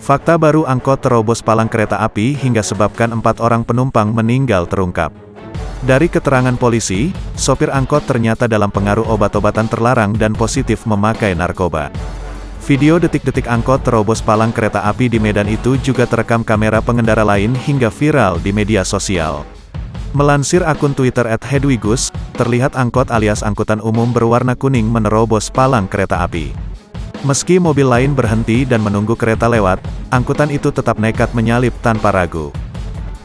Fakta baru angkot terobos palang kereta api hingga sebabkan 4 orang penumpang meninggal terungkap. Dari keterangan polisi, sopir angkot ternyata dalam pengaruh obat-obatan terlarang dan positif memakai narkoba. Video detik-detik angkot terobos palang kereta api di Medan itu juga terekam kamera pengendara lain hingga viral di media sosial. Melansir akun Twitter @hedwigus, terlihat angkot alias angkutan umum berwarna kuning menerobos palang kereta api. Meski mobil lain berhenti dan menunggu kereta lewat, angkutan itu tetap nekat menyalip tanpa ragu.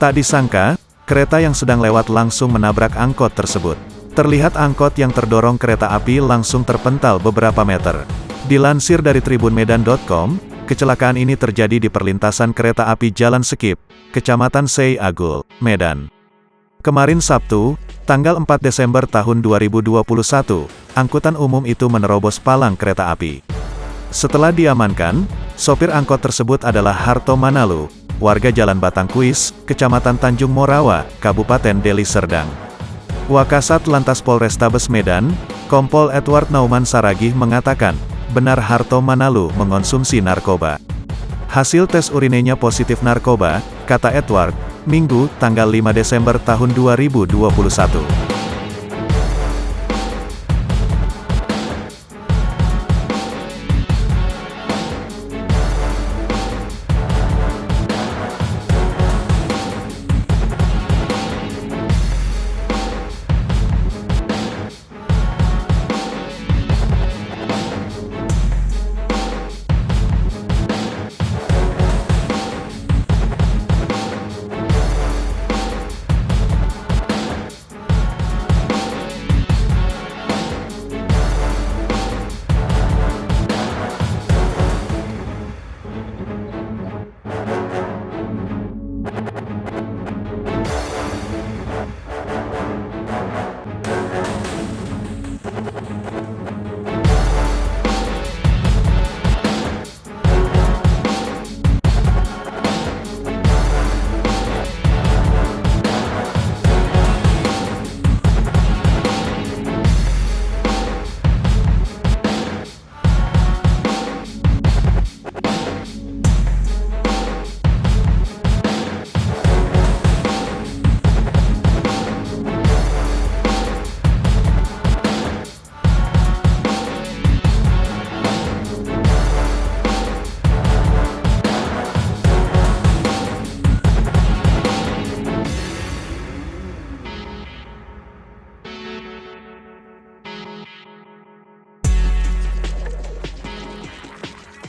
Tak disangka, kereta yang sedang lewat langsung menabrak angkot tersebut. Terlihat angkot yang terdorong kereta api langsung terpental beberapa meter. Dilansir dari tribunmedan.com, kecelakaan ini terjadi di perlintasan kereta api Jalan Sekip, Kecamatan Sei Agul, Medan. Kemarin Sabtu, tanggal 4 Desember tahun 2021, angkutan umum itu menerobos palang kereta api. Setelah diamankan, sopir angkot tersebut adalah Harto Manalu, warga Jalan Batangkuis, Kecamatan Tanjung Morawa, Kabupaten Deli Serdang. Wakasat Lantas Polrestabes Medan, Kompol Edward Nauman Saragih mengatakan, benar Harto Manalu mengonsumsi narkoba. Hasil tes urinenya positif narkoba, kata Edward, Minggu, tanggal 5 Desember tahun 2021.